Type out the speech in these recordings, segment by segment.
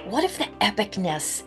what if the epicness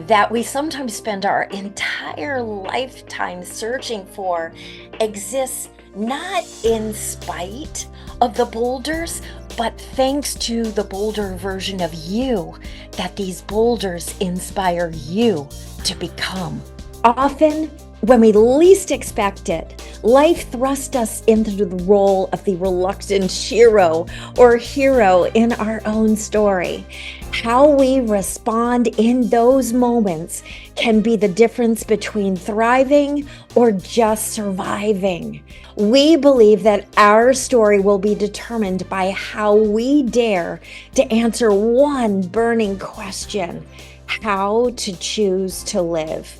that we sometimes spend our entire lifetime searching for exists not in spite of the boulders, but thanks to the boulder version of you, that these boulders inspire you to become? Often, when we least expect it, life thrusts us into the role of the reluctant hero or hero in our own story. How we respond in those moments can be the difference between thriving or just surviving. We believe that our story will be determined by how we dare to answer one burning question: how to choose to live.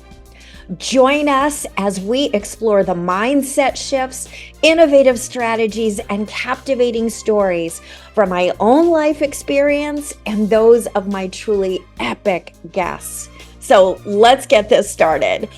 Join us as we explore the mindset shifts, innovative strategies, and captivating stories from my own life experience and those of my truly epic guests. So let's get this started.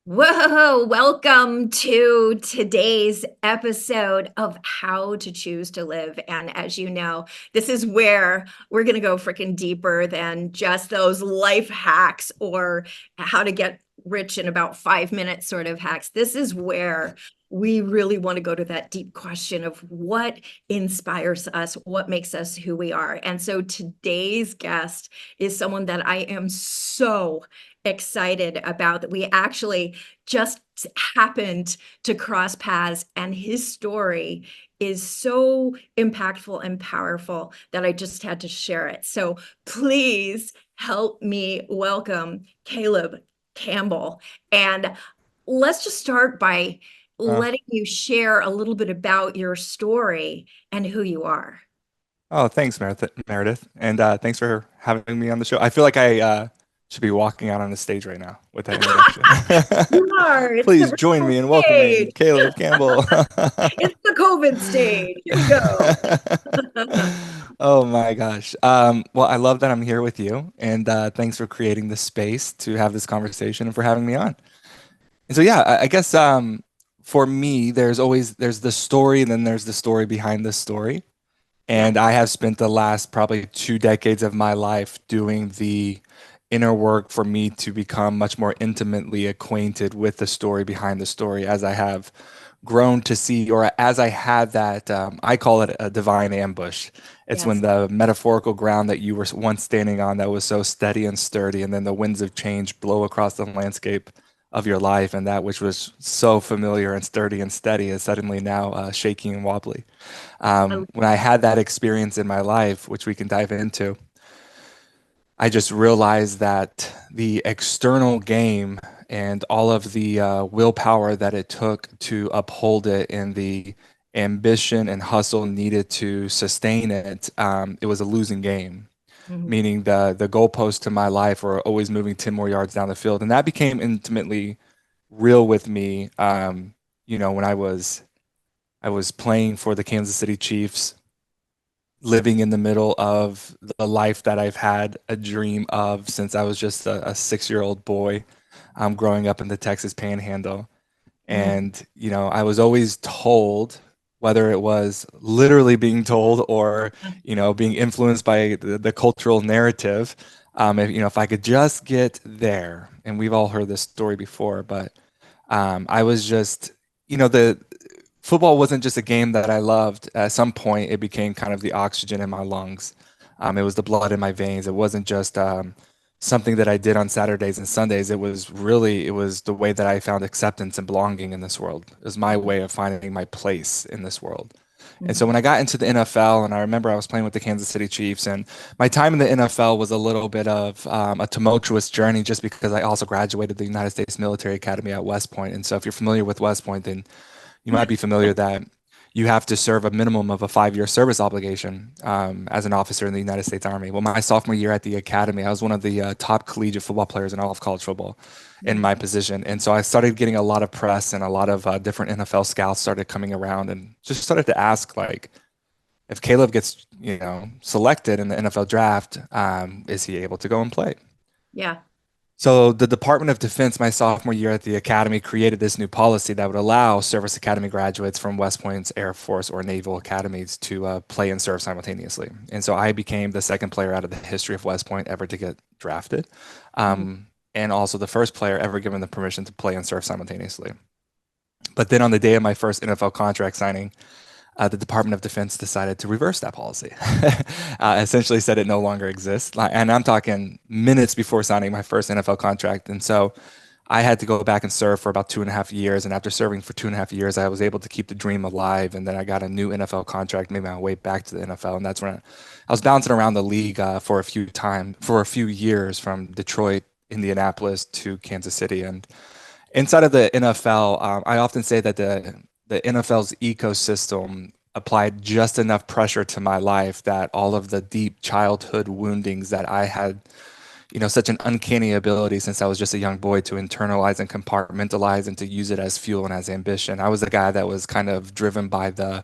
Whoa, welcome to today's episode of How to Choose to Live. And as you know, this is where we're going to go freaking deeper than just those life hacks or how to get rich in about 5 minutes sort of hacks. This is where we really want to go to that deep question of what inspires us, what makes us who we are. And so today's guest is someone that I am so excited about, that we actually just happened to cross paths, and his story is so impactful and powerful that I just had to share it. So please help me welcome Caleb Campbell. And let's just start by Uh, letting you share a little bit about your story and who you are. thanks, Meredith, and thanks for having me on the show. I feel like I should be walking out on the stage right now with that introduction. You are. It's the Please join virtual me in welcoming stage. Caleb Campbell. It's the COVID stage. Here we go. Oh my gosh. Well, I love that I'm here with you, and thanks for creating the space to have this conversation and for having me on. And so, yeah, I guess for me, there's the story, and then there's the story behind the story. Yeah. And I have spent the last probably 2 decades of my life doing the inner work for me to become much more intimately acquainted with the story behind the story as I have grown to see, or as I had that, I call it a divine ambush. It's when Yes. the metaphorical ground that you were once standing on that was so steady and sturdy, and then the winds of change blow across the landscape of your life, and that which was so familiar and sturdy and steady is suddenly now shaky and wobbly. I- When I had that experience in my life, which we can dive into, I just realized that the external game and all of the willpower that it took to uphold it and the ambition and hustle needed to sustain it, it was a losing game. Mhm. Meaning the goalposts to my life were always moving 10 more yards down the field. And that became intimately real with me, when I was playing for the Kansas City Chiefs, living in the middle of the life that I've had a dream of since I was just a 6-year-old boy, growing up in the Texas Panhandle. Mhm. And, I was always told, whether it was literally being told or, being influenced by the cultural narrative, if I could just get there, and we've all heard this story before, but I was just, the football wasn't just a game that I loved. At some point, it became kind of the oxygen in my lungs. It was the blood in my veins. It wasn't just something that I did on Saturdays and Sundays. It was the way that I found acceptance and belonging in this world. It was my way of finding my place in this world. And so Mhm. when I got into the NFL, and I remember I was playing with the Kansas City Chiefs, and my time in the NFL was a little bit of a tumultuous journey just because I also graduated the United States Military Academy at West Point. And so if you're familiar with West Point, then you might be familiar that you have to serve a minimum of a 5-year service obligation as an officer in the United States Army. Well, my sophomore year at the academy, I was one of the top collegiate football players in all of college football in my position. And so I started getting a lot of press, and a lot of different NFL scouts started coming around and just started to ask, like, if Caleb gets, selected in the NFL draft, is he able to go and play? Yeah. So the Department of Defense, my sophomore year at the academy, created this new policy that would allow service academy graduates from West Point's Air Force or Naval academies to play and serve simultaneously. And so I became the second player out of the history of West Point ever to get drafted, Mhm. and also the first player ever given the permission to play and serve simultaneously. But then on the day of my first NFL contract signing, the Department of Defense decided to reverse that policy. Essentially said it no longer exists. And I'm talking minutes before signing my first NFL contract. And so I had to go back and serve for about 2.5 years. And after serving for 2.5 years, I was able to keep the dream alive. And then I got a new NFL contract, made my way back to the NFL. And that's when I was bouncing around the league for a few years from Detroit, Indianapolis to Kansas City. And inside of the NFL, I often say that the NFL's ecosystem applied just enough pressure to my life that all of the deep childhood woundings that I had, such an uncanny ability since I was just a young boy to internalize and compartmentalize and to use it as fuel and as ambition. I was the guy that was kind of driven by the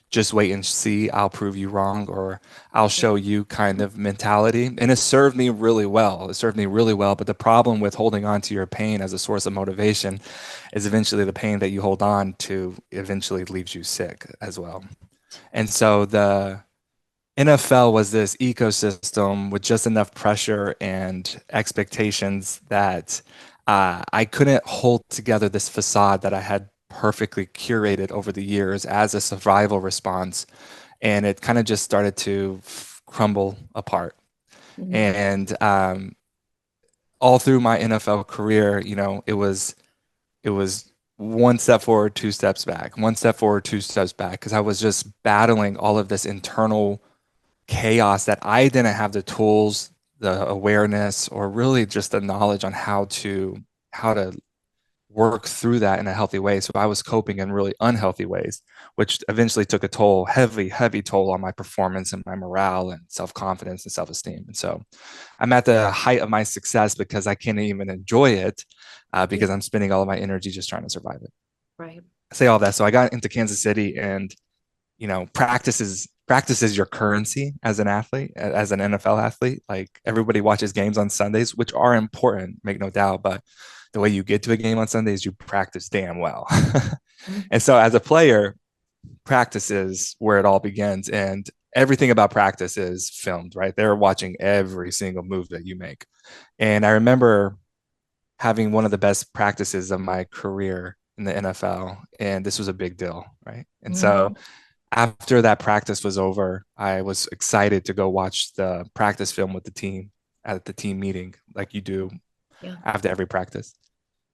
just wait and see, I'll prove you wrong, or I'll show you kind of mentality. And it served me really well. It served me really well. But the problem with holding on to your pain as a source of motivation is eventually the pain that you hold on to eventually leaves you sick as well. And so the NFL was this ecosystem with just enough pressure and expectations that I couldn't hold together this facade that I had perfectly curated over the years as a survival response. And it kind of just started to crumble apart. Mhm. And all through my NFL career, it was one step forward, two steps back, one step forward, two steps back, because I was just battling all of this internal chaos that I didn't have the tools, the awareness, or really just the knowledge on how to work through that in a healthy way. So I was coping in really unhealthy ways, which eventually took a toll, heavy, heavy toll on my performance and my morale and self-confidence and self-esteem. And so I'm at the height of my success because I can't even enjoy it Yeah. because I'm spending all of my energy just trying to survive it. Right. I say all that. So I got into Kansas City, and practice is your currency as an athlete, as an NFL athlete. Like everybody watches games on Sundays, which are important, make no doubt, but the way you get to a game on Sundays, you practice damn well. Mhm. And so as a player, practice is where it all begins, and everything about practice is filmed, right? They're watching every single move that you make. And I remember having one of the best practices of my career in the NFL, and this was a big deal, right? And so Mhm. after that practice was over, I was excited to go watch the practice film with the team at the team meeting, like you do Yeah. after every practice.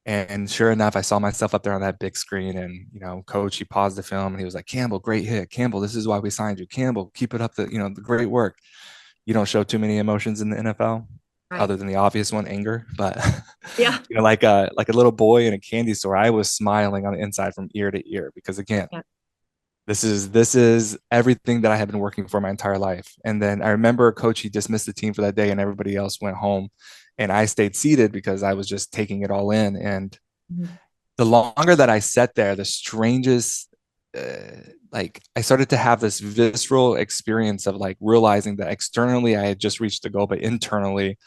And sure enough, I saw myself up there on that big screen, and coach, he paused the film and he was like, "Campbell, great hit. Campbell, this is why we signed you. Campbell, keep it up. The great work. You don't show too many emotions in the NFL, Right. other than the obvious one, anger. But Yeah. like a little boy in a candy store, I was smiling on the inside from ear to ear because again, Yeah. this is everything that I have been working for my entire life. And then I remember coach, he dismissed the team for that day and everybody else went home. And I stayed seated because I was just taking it all in. And Mhm. the longer that I sat there, the strangest, like I started to have this visceral experience of like realizing that externally I had just reached the goal, but internally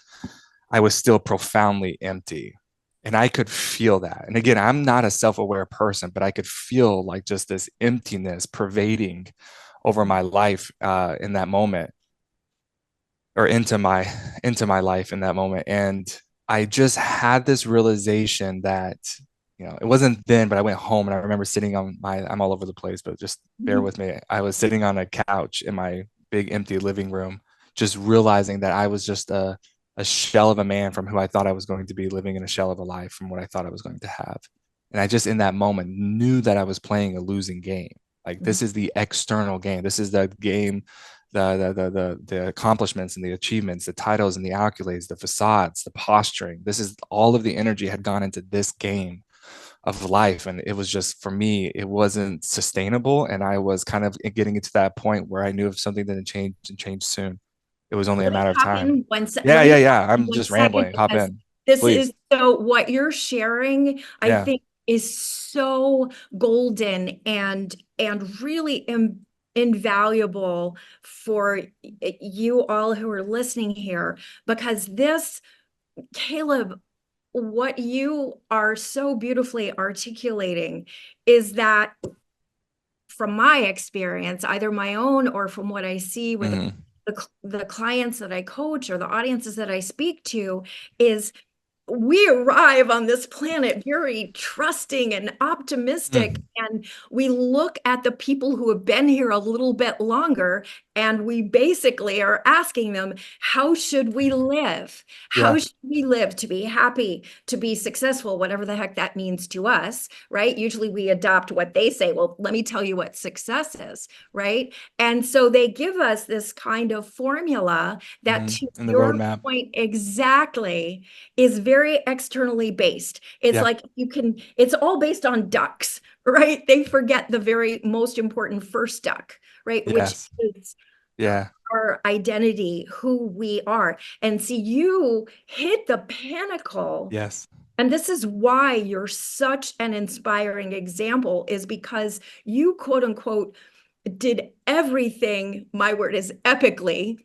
I was still profoundly empty. And I could feel that. And again, I'm not a self aware person, but I could feel like just this emptiness pervading over my life in that moment, or into my life in that moment. And I just had this realization that, it wasn't then, but I went home and I remember sitting I'm all over the place, but just bear Mhm. with me. I was sitting on a couch in my big empty living room, just realizing that I was just a shell of a man from who I thought I was going to be, living in a shell of a life from what I thought I was going to have. And I just in that moment knew that I was playing a losing game. Like Mhm. this is the external game. This is the game, the accomplishments and the achievements, the titles and the accolades, the facades, the posturing. This is all of the energy had gone into this game of life. And it was just, for me, it wasn't sustainable. And I was kind of getting into that point where I knew if something didn't change and change soon, it was only a Let me matter of hop time. in Yeah, let me yeah, hop yeah. in I'm one just second rambling. Hop because in, this please. is so what you're sharing, I Yeah. think is so golden and really invaluable for you all who are listening here because this Caleb what you are so beautifully articulating is that from my experience, either my own or from what I see with Hmm. the clients that I coach or the audiences that I speak to, is we arrive on this planet very trusting and optimistic, Mm. and we look at the people who have been here a little bit longer, and we basically are asking them, how should we live? Yeah. How should we live to be happy, to be successful, whatever the heck that means to us, right? Usually we adopt what they say. Well, let me tell you what success is, right? And so they give us this kind of formula that, Hmm. to And the your roadmap. point exactly, is very externally based. It's Yeah. like it's all based on ducks, right? They forget the very most important first duck, right? Which Yes. is Yeah. our identity, who we are. And see, you hit the pinnacle. Yes. And this is why you're such an inspiring example, is because you, quote unquote, did everything, my word is epically.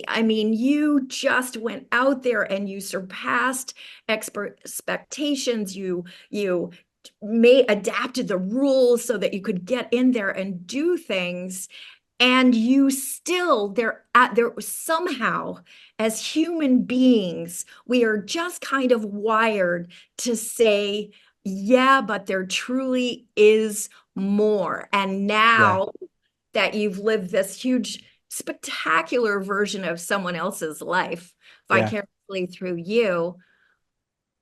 I mean, you just went out there and you surpassed expectations. You made adapted the rules so that you could get in there and do things. And you still there somehow, as human beings, we are just kind of wired to say, yeah, but there truly is more. And Yeah. now that you've lived this huge, spectacular version of someone else's life Yeah. vicariously through you,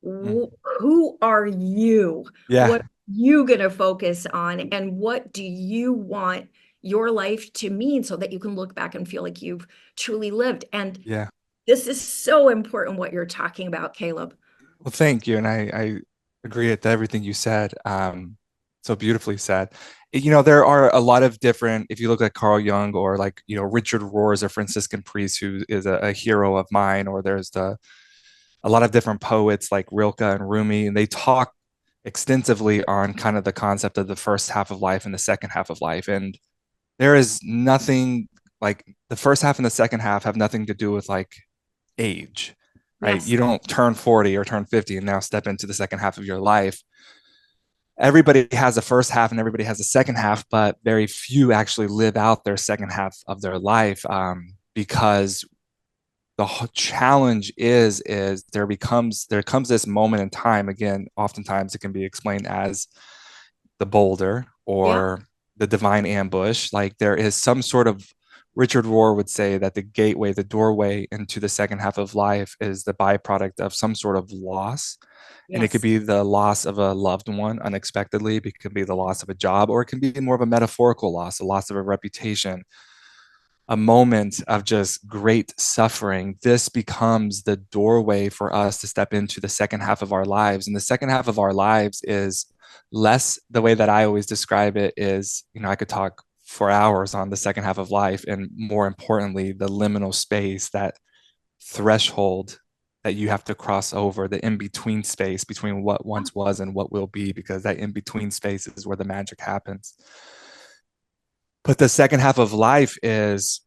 Mm. who are you? Yeah. What are you going to focus on? And what do you want your life to mean, so that you can look back and feel like you've truly lived? And Yeah. this is so important, what you're talking about, Caleb. Well, thank you. And I agree with everything you said. So beautifully said. There are a lot of different, if you look at Carl Jung or like, Richard Rohr is a Franciscan priest who is a hero of mine, or there's a lot of different poets like Rilke and Rumi, and they talk extensively on kind of the concept of the first half of life and the second half of life. And there is nothing like the first half and the second half have nothing to do with like age, right? Yes. You don't turn 40 or turn 50 and now step into the second half of your life. Everybody has a first half and everybody has a second half, but very few actually live out their second half of their life, because the challenge is there comes this moment in time. Again, oftentimes it can be explained as the boulder Yeah. or the divine ambush. Like there is some sort of, Richard Rohr would say that the gateway, the doorway into the second half of life is the byproduct of some sort of loss. And it could Yes. be the loss of a loved one unexpectedly, it could be the loss of a job, or it can be more of a metaphorical loss, a loss of a reputation, a moment of just great suffering. This becomes the doorway for us to step into the second half of our lives. And the second half of our lives is less, the way that I always describe it is, I could talk for hours on the second half of life. And more importantly, the liminal space, that threshold that you have to cross over, the in between space between what once was and what will be, because that in between space is where the magic happens. But the second half of life is,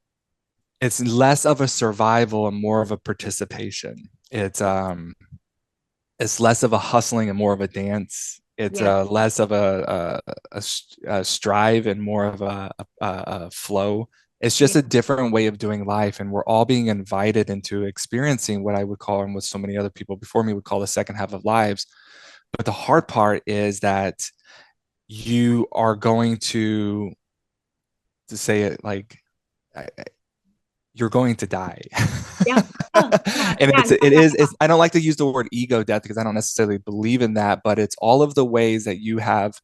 it's less of a survival and more of a participation. It's less of a hustling and more of a dance. It's Yeah. less of a strive and more of a flow. It's Yeah. just a different way of doing life, and we're all being invited into experiencing what I would call, and what so many other people before me would call, the second half of lives. But the hard part is that you are going to say it like, you're going to die. Yeah. Yeah. Yeah. And Yeah. it's, I don't like to use the word ego death because I don't necessarily believe in that, but it's all of the ways that you have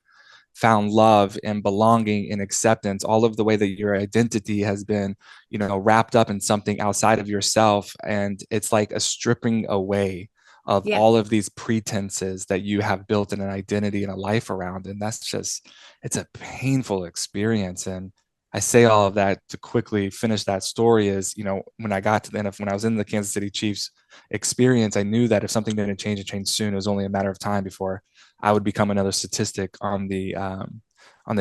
found love and belonging and acceptance, all of the way that your identity has been, wrapped up in something outside of yourself. And it's like a stripping away of Yeah. all of these pretenses that you have built in an identity and a life around. And that's just, it's a painful experience. And I say all of that to quickly finish that story is, when I got to the end of, when I was in the Kansas City Chiefs experience, I knew that if something didn't change, it changed soon. It was only a matter of time before I would become another statistic on the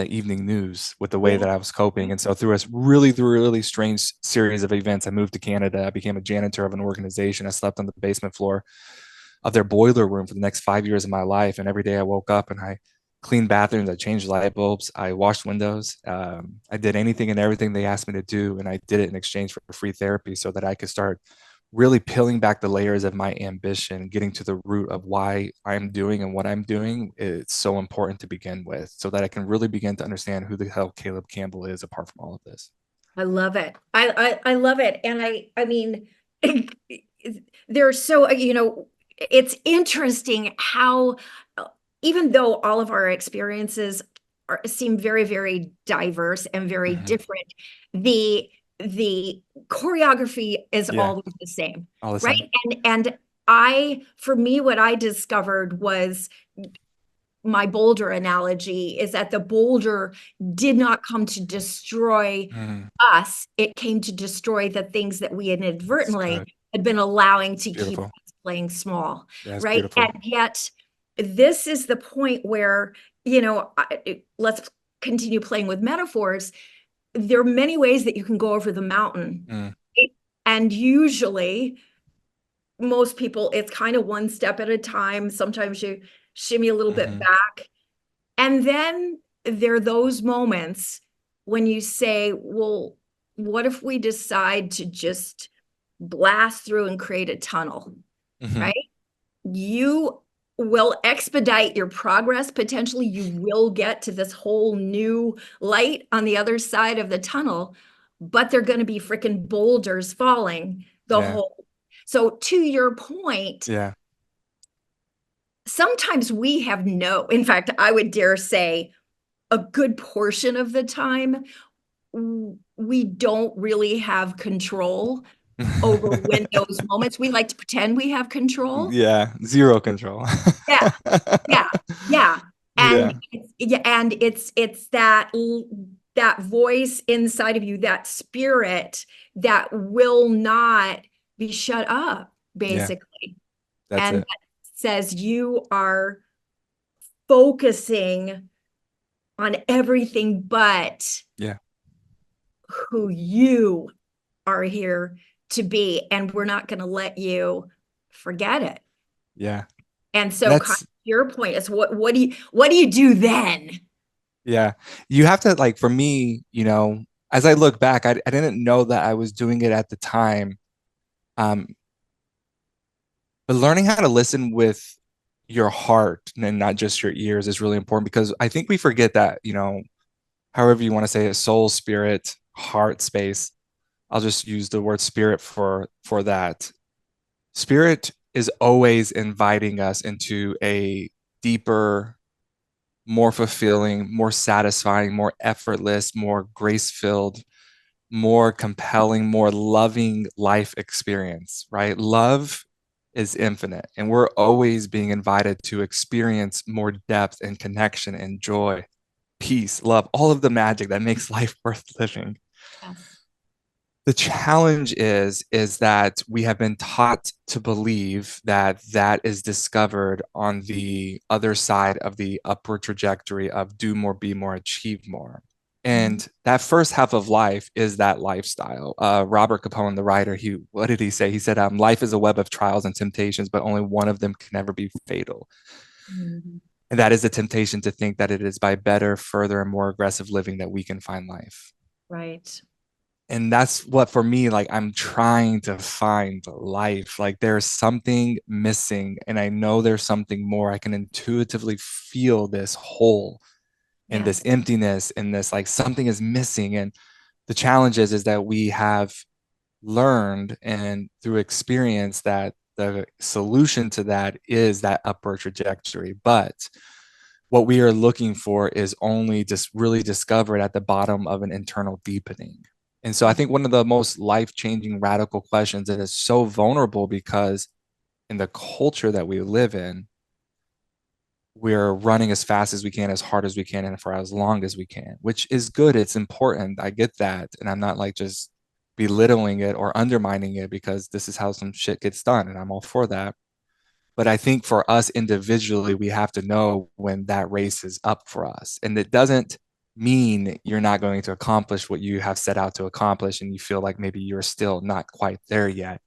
evening news with the way Yeah. that I was coping. And so through a really strange series of events, I moved to Canada. I became a janitor of an organization. I slept on the basement floor of their boiler room for the next 5 years of my life. And every day I woke up and I cleaned bathrooms, I changed light bulbs, I washed windows. I did anything and everything they asked me to do. And I did it in exchange for free therapy so that I could start really peeling back the layers of my ambition, getting to the root of why I'm doing and what I'm doing. It's so important to begin with so that I can really begin to understand who the hell Caleb Campbell is apart from all of this. I love it. I love it. And I mean, there's so, it's interesting how, even though all of our experiences seem very, very diverse and very different, the choreography is always the same, All the right? same. And for me, what I discovered was my boulder analogy is that the boulder did not come to destroy us. It came to destroy the things that we inadvertently had been allowing to keep us playing small, right? Beautiful. And yet this is the point where, let's continue playing with metaphors. There are many ways that you can go over the mountain. Right? And usually most people, it's kind of one step at a time. Sometimes you shimmy a little bit back. And then there are those moments when you say, well, what if we decide to just blast through and create a tunnel, right? You will expedite your progress. Potentially you will get to this whole new light on the other side of the tunnel, but they're going to be freaking boulders falling the whole. So to your point, sometimes we have in fact, I would dare say a good portion of the time, we don't really have control over when those moments. We like to pretend we have control. Yeah, zero control. Yeah. And it's that voice inside of you, that spirit that will not be shut up, basically. That's it. That says you are focusing on everything but who you are here to be, and we're not going to let you forget it. Yeah. And so kind of your point is what do you do then? Yeah. You have to, like, for me, as I look back, I didn't know that I was doing it at the time. But learning how to listen with your heart and not just your ears is really important, because I think we forget that, however you want to say it, soul, spirit, heart space. I'll just use the word spirit for that. Spirit is always inviting us into a deeper, more fulfilling, more satisfying, more effortless, more grace-filled, more compelling, more loving life experience, right? Love is infinite, and we're always being invited to experience more depth and connection and joy, peace, love, all of the magic that makes life worth living. Yes. The challenge is that we have been taught to believe that is discovered on the other side of the upward trajectory of do more, be more, achieve more. And that first half of life is that lifestyle. Robert Capone, the writer, what did he say? He said, life is a web of trials and temptations, but only one of them can ever be fatal. And that is the temptation to think that it is by better, further, and more aggressive living that we can find life. Right. And that's what, for me, like, I'm trying to find life. Like, there's something missing, and I know there's something more. I can intuitively feel this hole and this emptiness, and this, like, something is missing. And the challenge is that we have learned, and through experience, that the solution to that is that upward trajectory. But what we are looking for is only just really discovered at the bottom of an internal deepening. And so I think one of the most life-changing, radical questions that is so vulnerable, because in the culture that we live in, we're running as fast as we can, as hard as we can, and for as long as we can, which is good. It's important. I get that. And I'm not like just belittling it or undermining it, because this is how some shit gets done, and I'm all for that. But I think for us individually, we have to know when that race is up for us. And it doesn't mean you're not going to accomplish what you have set out to accomplish, and you feel like maybe you're still not quite there yet.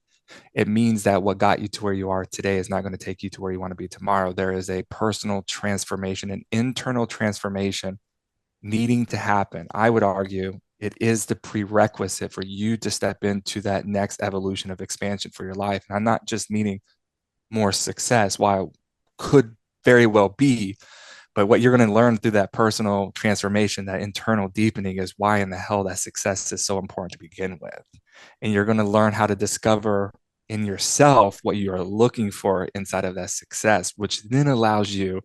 It means that what got you to where you are today is not going to take you to where you want to be tomorrow. There is a personal transformation, an internal transformation needing to happen. I would argue it is the prerequisite for you to step into that next evolution of expansion for your life. And I'm not just meaning more success, while could very well be, but what you're going to learn through that personal transformation, that internal deepening, is why in the hell that success is so important to begin with. And you're going to learn how to discover in yourself what you are looking for inside of that success, which then allows you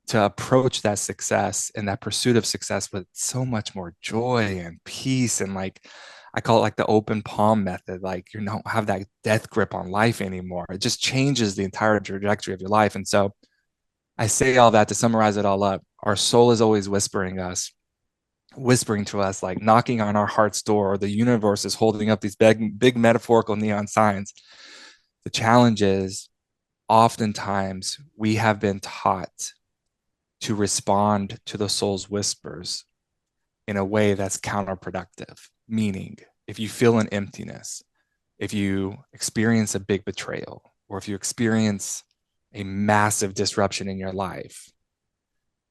to approach that success and that pursuit of success with so much more joy and peace. And like, I call it like the open palm method. Like, you don't have that death grip on life anymore. It just changes the entire trajectory of your life. And so I say all that to summarize it all up. Our soul is always whispering to us, like knocking on our heart's door, or the universe is holding up these big metaphorical neon signs. The challenge is oftentimes we have been taught to respond to the soul's whispers in a way that's counterproductive. Meaning, if you feel an emptiness, if you experience a big betrayal, or if you experience a massive disruption in your life,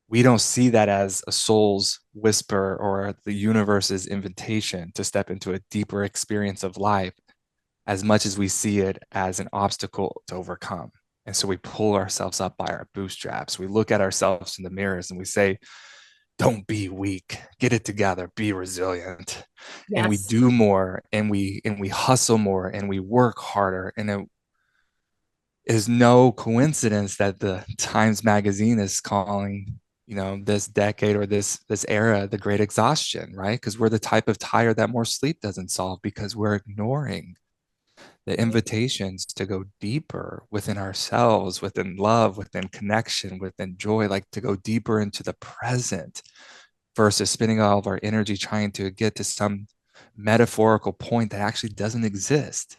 we don't see that as a soul's whisper or the universe's invitation to step into a deeper experience of life, as much as we see it as an obstacle to overcome. And so we pull ourselves up by our bootstraps. We look at ourselves in the mirrors and we say, don't be weak, get it together, be resilient. And we Yes. do more, and we hustle more, and we work harder. And it is no coincidence that the Times Magazine is calling, this decade or this era the great exhaustion, right? Because we're the type of tired that more sleep doesn't solve, because we're ignoring the invitations to go deeper within ourselves, within love, within connection, within joy, like to go deeper into the present, versus spending all of our energy trying to get to some metaphorical point that actually doesn't exist.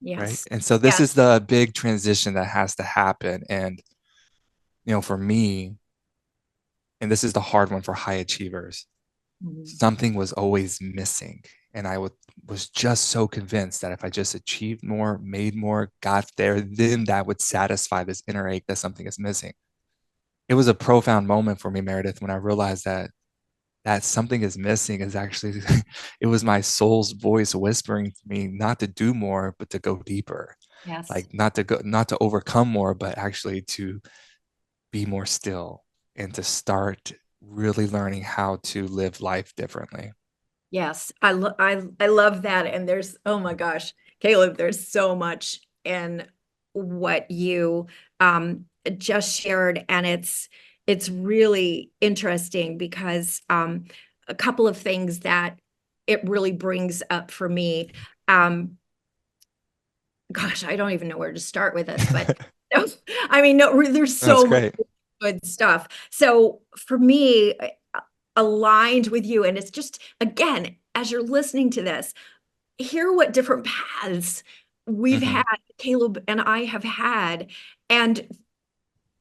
Right. Yes. And so this is the big transition that has to happen. And, for me, and this is the hard one for high achievers, something was always missing. And I was just so convinced that if I just achieved more, made more, got there, then that would satisfy this inner ache that something is missing. It was a profound moment for me, Meredith, when I realized that something is missing is actually, it was my soul's voice whispering to me not to do more, but to go deeper. Yes. Like not to overcome more, but actually to be more still and to start really learning how to live life differently. Yes, I love that. And there's, oh my gosh, Caleb, there's so much in what you just shared, and it's really interesting because a couple of things that it really brings up for me. Gosh, I don't even know where to start with this, but no, I mean, no, there's so much Great. good stuff. So for me, aligned with you, and it's just, again, as you're listening to this, hear what different paths we've had, Caleb and I have had, and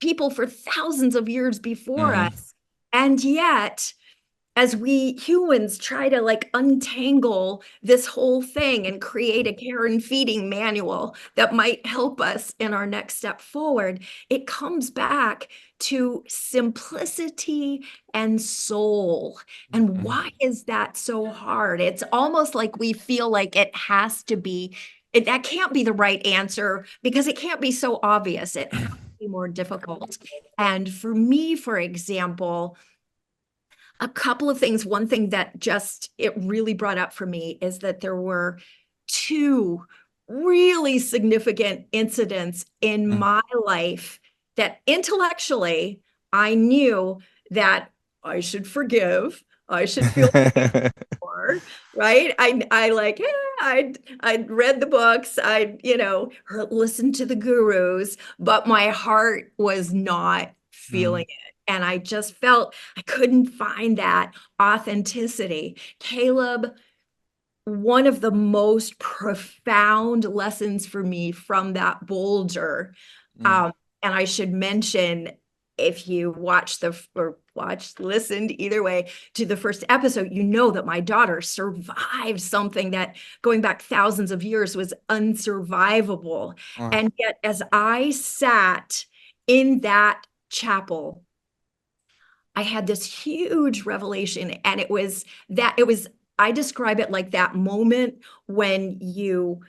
people for thousands of years before us. And yet, as we humans try to like untangle this whole thing and create a care and feeding manual that might help us in our next step forward, it comes back to simplicity and soul. And why is that so hard? It's almost like we feel like it has to be, that can't be the right answer because it can't be so obvious. It has to be more difficult. And for me, for example, a couple of things. One thing that just it really brought up for me is that there were two really significant incidents in my life that intellectually I knew that I should forgive. I should feel more, right? I like, I'd read the books, listened to the gurus, but my heart was not feeling it. And I just felt I couldn't find that authenticity. Caleb, one of the most profound lessons for me from that boulder, and I should mention, if you watch or watched, listened, either way, to the first episode, you know that my daughter survived something that going back thousands of years was unsurvivable. Oh, And yet, as I sat in that chapel, I had this huge revelation, and I describe it like that moment when you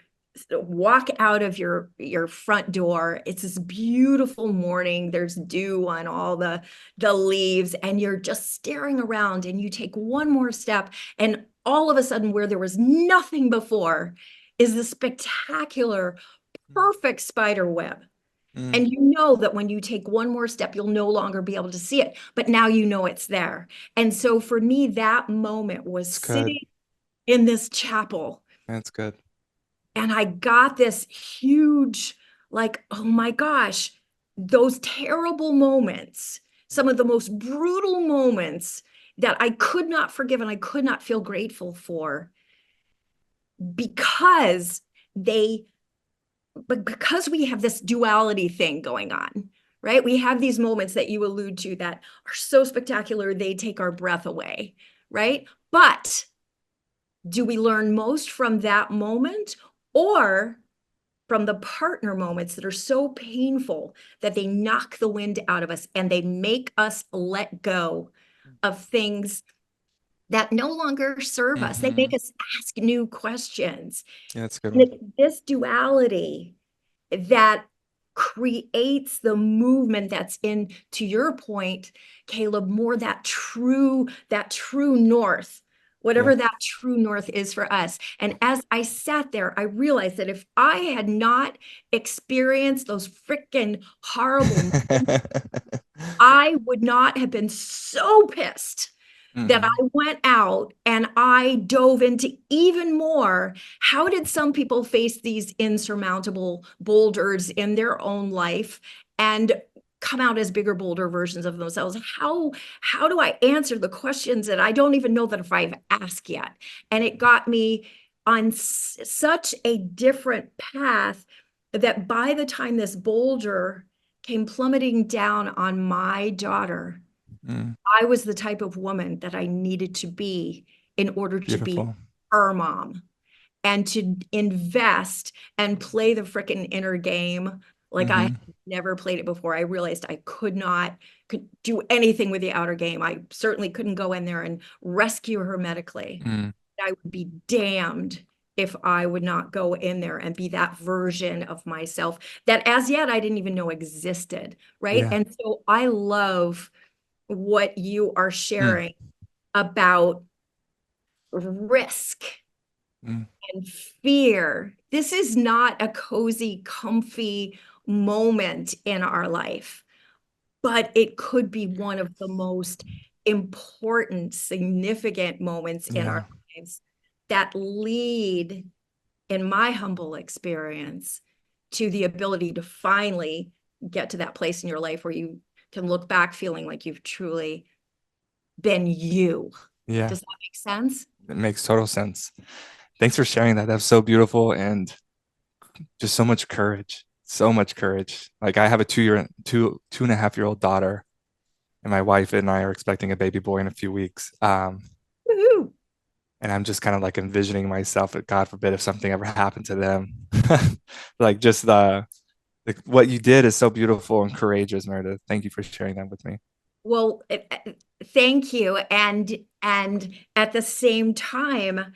walk out of your front door. It's this beautiful morning. There's dew on all the leaves, and you're just staring around, and you take one more step, and all of a sudden, where there was nothing before is the spectacular, perfect spider web. mm, And you know that when you take one more step, you'll no longer be able to see it, but now you know it's there. And so for me, that moment was it's good. sitting in this chapel, That's good. and I got this huge, like, oh my gosh, those terrible moments, some of the most brutal moments that I could not forgive and I could not feel grateful for, because they but because we have this duality thing going on, right? We have these moments that you allude to that are so spectacular, they take our breath away, right? But do we learn most from that moment, or from the partner moments that are so painful that they knock the wind out of us and they make us let go of things that no longer serve us? They make Hmm. us ask new questions. Yeah, that's a good And one. it's this duality that creates the movement that's in, to your point, Caleb, more that true north, Yeah. whatever that true north is for us. And as I sat there, I realized that if I had not experienced those freaking horrible, I would not have been so pissed that Hmm. I went out and I dove into even more. How did some people face these insurmountable boulders in their own life and come out as bigger, bolder versions of themselves? How do I answer the questions that I don't even know that if I've asked yet? And it got me on such a different path that by the time this boulder came plummeting down on my daughter, Mm, I was the type of woman that I needed to be in order to be beautiful. her mom and to invest and play the freaking inner game like I had Hmm. never played it before. I realized I could do anything with the outer game. I certainly couldn't go in there and rescue her medically. Mm, I would be damned if I would not go in there and be that version of myself that as yet I didn't even know existed, right? yeah. And so I love what you are Mm, sharing about risk mm, and fear. This is not a cozy, comfy moment in our life, but it could be one of the most important, significant moments in yeah. our lives that lead, in my humble experience, to the ability to finally get to that place in your life where you can look back feeling like you've truly been you. Yeah. Does that make sense? It makes total sense. Thanks for sharing that. That's so beautiful and just so much courage. So much courage. Like I have a 2.5 year old daughter, and my wife and I are expecting a baby boy in a few weeks. Woohoo. And I'm just kind of like envisioning myself, God forbid, if something ever happened to them. Like just what you did is so beautiful and courageous, Meredith. Thank you for sharing that with me. Well, thank you. And at the same time,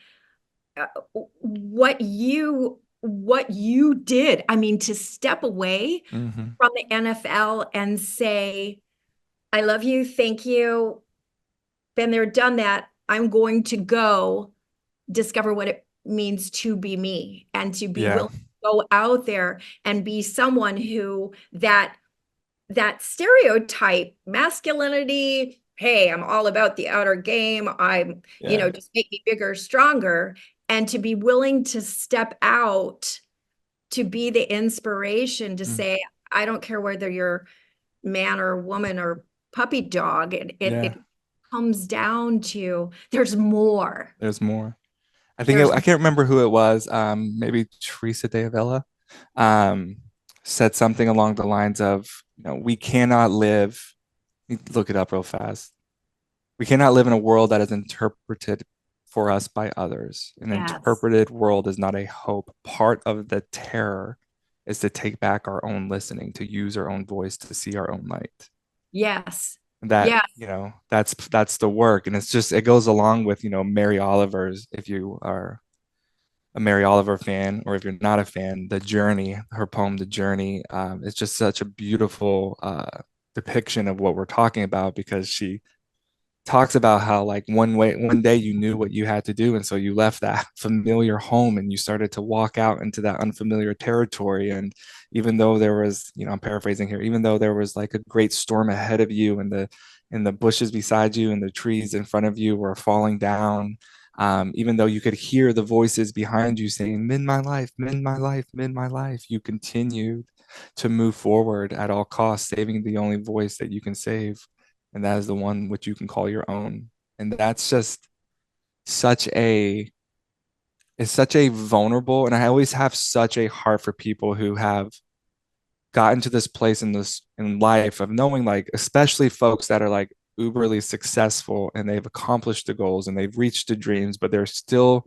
uh, what you did, I mean, to step away Hmm. from the NFL and say, I love you, thank you, been there, done that. I'm going to go discover what it means to be me and to be Yeah. willing to go out there and be someone who that stereotype masculinity, hey, I'm all about the outer game, Yeah. just make me bigger, stronger, and to be willing to step out, to be the inspiration to Mm, say, I don't care whether you're man or woman or puppy dog, it yeah. comes down to there's more. There's more. There's I can't remember who it was. Maybe Teresa de Avila um, said something along the lines of, we cannot live. Look it up real fast. we cannot live in a world that is interpreted for us by others. An Yes. interpreted world is not a hope. Part of the terror is to take back our own listening, to use our own voice, to see our own light. Yes. That, Yes. that's the work. And it's just, it goes along with, Mary Oliver's, if you are a Mary Oliver fan, or if you're not a fan, The Journey, her poem, The Journey, it's just such a beautiful depiction of what we're talking about, because she talks about how, like, one day you knew what you had to do, and so you left that familiar home and you started to walk out into that unfamiliar territory. And even though there was, I'm paraphrasing here, even though there was like a great storm ahead of you, and the bushes beside you and the trees in front of you were falling down, even though you could hear the voices behind you saying, mend my life, mend my life, mend my life, you continued to move forward at all costs, saving the only voice that you can save, and that is the one which you can call your own. And that's just such a it's such a vulnerable, and I always have such a heart for people who have gotten to this place in life of knowing, like, especially folks that are like uberly successful and they've accomplished the goals and they've reached the dreams, but they're still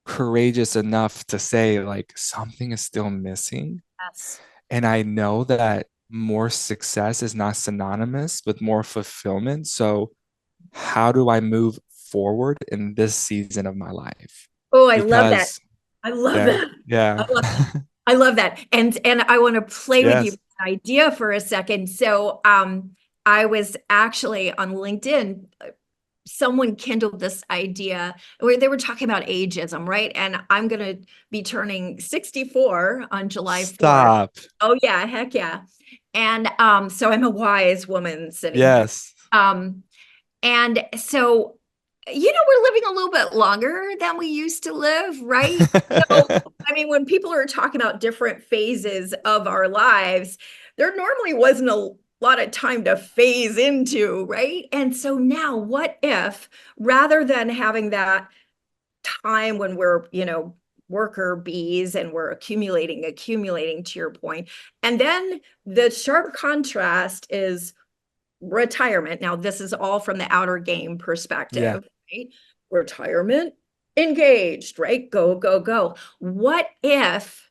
courageous enough to say, like, something is still missing. Yes. And I know that more success is not synonymous with more fulfillment. So how do I move forward in this season of my life? Oh, I love that. Because I love yeah, that. yeah, I love that. I love that. And I want to play with you yes, with an idea for a second. So I was actually on LinkedIn, someone kindled this idea where they were talking about ageism, right? And I'm gonna be turning 64 on July 4th. stop. Oh yeah, heck yeah. And so I'm a wise woman sitting here. Yes. Um, and so, we're living a little bit longer than we used to live, right? So, I mean, when people are talking about different phases of our lives, there normally wasn't a lot of time to phase into, right? And so now, what if rather than having that time when we're, worker bees and we're accumulating to your point, and then the sharp contrast is retirement. Now, this is all from the outer game Yeah. perspective, right? Retirement, engaged, right? Go, go, go. What if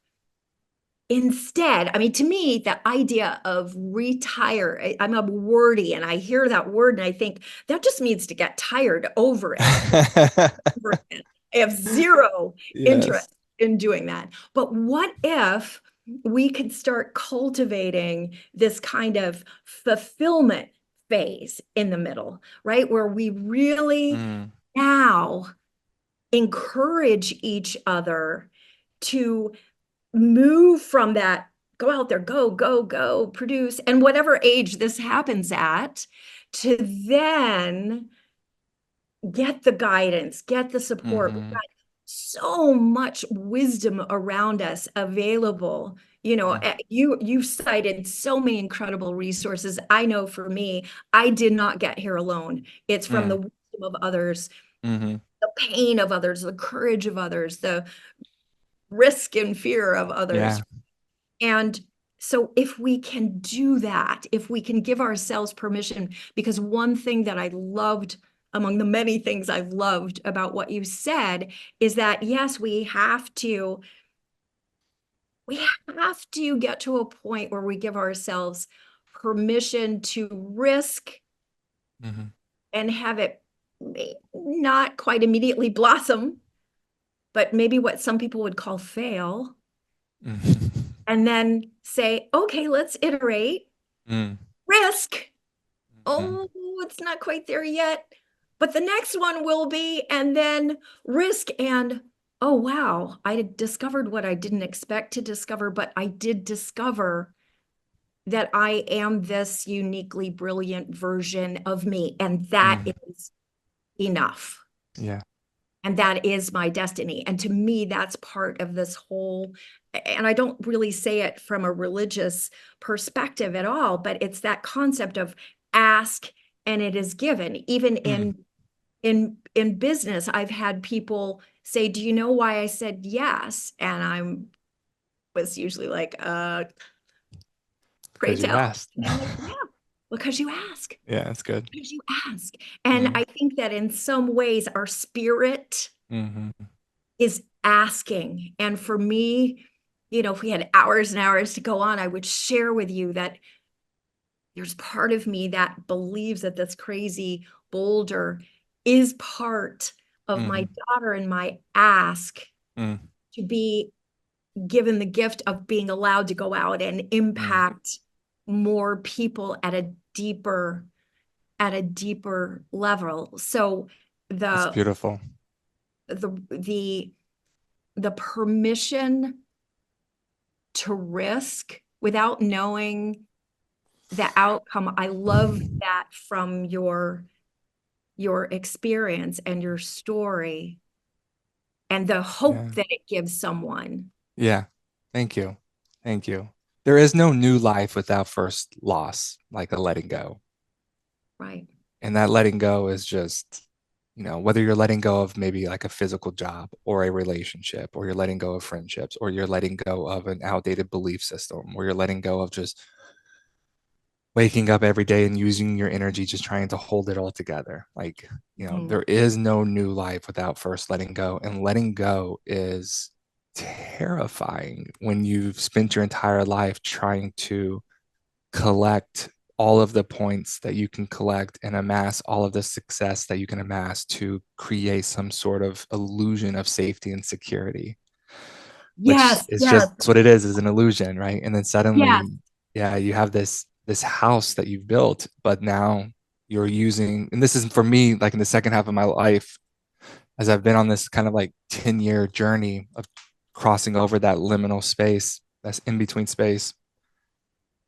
instead, I mean, to me, the idea of retire, I'm a wordy and I hear that word and I think that just means to get tired over and over again. I have zero Yes. interest in doing that. But what if we could start cultivating this kind of fulfillment phase in the middle, right? Where we really Mm, now encourage each other to move from that, go out there, go, go, go, produce, and whatever age this happens at, to then get the guidance, get the support. We've hmm got so much wisdom around us available. You cited so many incredible resources. I know for me, I did not get here alone. It's from the mm, wisdom of others, hmm the pain of others, the courage of others, the risk and fear of others. Yeah. And so if we can do that, if we can give ourselves permission, because one thing that I loved among the many things I've loved about what you said is that, yes, we have to get to a point where we give ourselves permission to risk hmm and have it not quite immediately blossom, but maybe what some people would call fail, and then say, okay, let's iterate, mm, risk. hmm Oh, it's not quite there yet, but the next one will be, and then risk. And oh, wow, I discovered what I didn't expect to discover, but I did discover that I am this uniquely brilliant version of me, and that mm, is enough. yeah. And that is my destiny. And to me, that's part of this whole, and I don't really say it from a religious perspective at all, but it's that concept of ask and it is given. Even Mm, in business, I've had people say, "Do you know why I said yes?" And was usually like, pray because you tell. asked. And I'm like, yeah. Because you ask. Yeah, that's good. Because you ask. And Mm-hmm. I think that in some ways our spirit Mm-hmm. is asking. And for me, if we had hours and hours to go on, I would share with you that there's part of me that believes that this crazy boulder is part of my Mm-hmm. daughter and my ask Mm-hmm. to be given the gift of being allowed to go out and impact more people at a deeper level. So That's the beautiful. the the permission to risk without knowing the outcome. I love that from your experience and your story and the hope Yeah. that it gives someone. Yeah. Thank you. Thank you. There is no new life without first loss, like a letting go. Right. And that letting go is just, whether you're letting go of maybe like a physical job or a relationship, or you're letting go of friendships, or you're letting go of an outdated belief system, or you're letting go of just waking up every day and using your energy just trying to hold it all together. Like, Mhm. there is no new life without first letting go. And letting go is terrifying when you've spent your entire life trying to collect all of the points that you can collect and amass all of the success that you can amass to create some sort of illusion of safety and security, which Yes, is yes, just what it is an illusion, right? And then yes, suddenly, yeah, you have this house that you've built, but now you're using, and this is for me, like in the second half of my life, as I've been on this kind of like 10-year journey of crossing over that liminal space, that's in between space.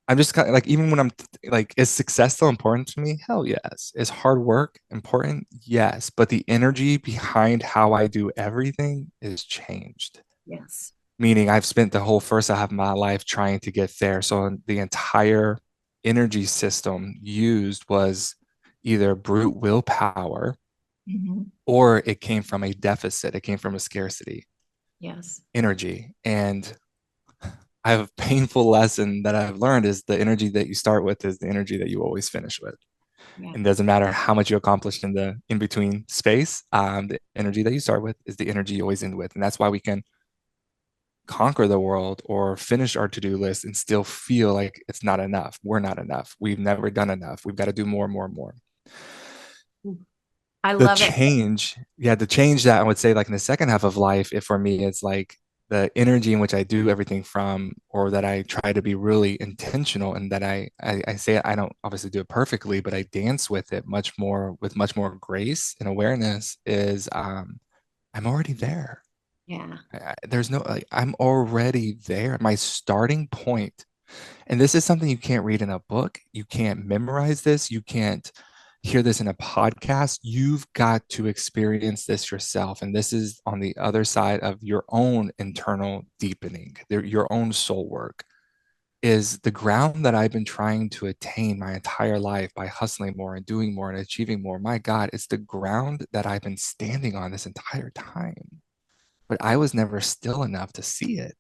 I'm just kind of like, even when I'm like, is success still important to me? Hell yes. Is hard work important? Yes. But the energy behind how I do everything is changed. yes. Meaning I've spent the whole first half of my life trying to get there. So the entire energy system used was either brute willpower, Mhm. or it came from a deficit. It came from a scarcity Yes. energy. And I have a painful lesson that I've learned is the energy that you start with is the energy that you always finish with. Yeah. And it doesn't matter how much you accomplish in the in between space. The energy that you start with is the energy you always end with. And that's why we can conquer the world or finish our to-do list and still feel like it's not enough. We're not enough. We've never done enough. We've got to do more and more and more. I The love it. change, yeah, the change that I would say like in the second half of life, if for me, it's like the energy in which I do everything from, or that I try to be really intentional and that I say I don't obviously do it perfectly, but I dance with it much more with much more grace and awareness is I'm already there. Yeah. There's no like I'm already there. My starting point, and this is something you can't read in a book. You can't memorize this. You can't hear this in a podcast. You've got to experience this yourself. And this is on the other side of your own internal deepening, your own soul work. Is the ground that I've been trying to attain my entire life by hustling more and doing more and achieving more. My God, it's the ground that I've been standing on this entire time. But I was never still enough to see it.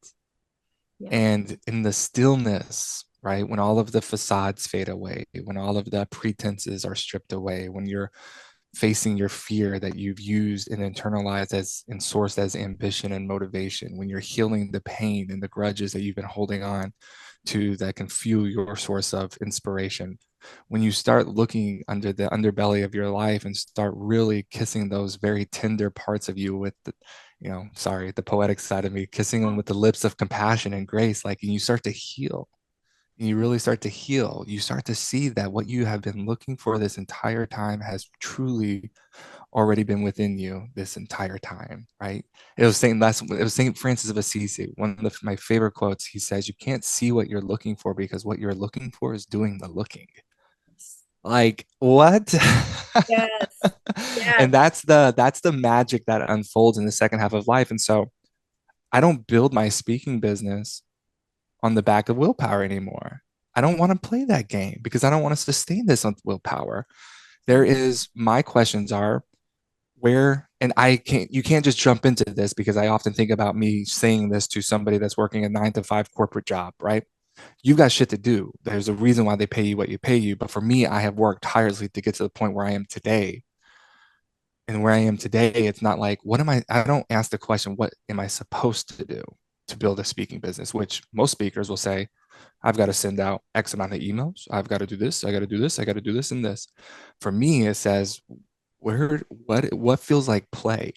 Yeah. And in the stillness, right, when all of the facades fade away, when all of the pretenses are stripped away, when you're facing your fear that you've used and internalized as and sourced as ambition and motivation, when you're healing the pain and the grudges that you've been holding on to that can fuel your source of inspiration, when you start looking under the underbelly of your life and start really kissing those very tender parts of you with the, sorry, the poetic side of me, kissing them with the lips of compassion and grace, like, and you start to heal. And you really start to heal. You start to see that what you have been looking for this entire time has truly already been within you this entire time, right? It was Saint Francis of Assisi. One of my favorite quotes. He says, "You can't see what you're looking for because what you're looking for is doing the looking." Like what? Yes. Yes. And that's the magic that unfolds in the second half of life. And so I don't build my speaking business on the back of willpower anymore. I don't want to play that game because I don't want to sustain this on willpower. My questions are where, and you can't just jump into this because I often think about me saying this to somebody that's working a 9 to 5 corporate job, right? you've got shit to do. There's a reason why they pay you what you pay you. But for me, I have worked tirelessly to get to the point where I am today. And where I am today, it's not like, I don't ask the question, what am I supposed to do to build a speaking business, which most speakers will say, I've got to send out X amount of emails. I've got to do this. I got to do this. I got to do this and this. For me, it says, what feels like play?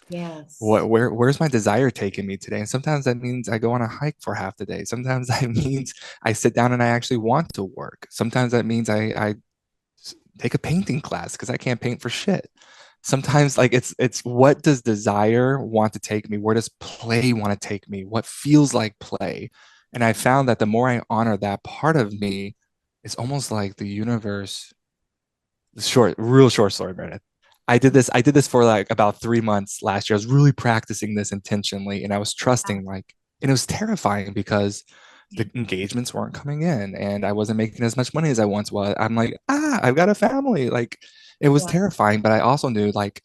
Yes. Where's my desire taking me today? And sometimes that means I go on a hike for half the day. Sometimes that means I sit down and I actually want to work. Sometimes that means I take a painting class because I can't paint for shit. Sometimes like it's what does desire want to take me? Where does play want to take me? What feels like play? And I found that the more I honor that part of me, it's almost like the universe. Real short story, Meredith. I did this for like about 3 months last year. I was really practicing this intentionally and I was trusting and it was terrifying because the engagements weren't coming in and I wasn't making as much money as I once was. I'm like, I've got a family. Like it was Yeah. terrifying, but I also knew like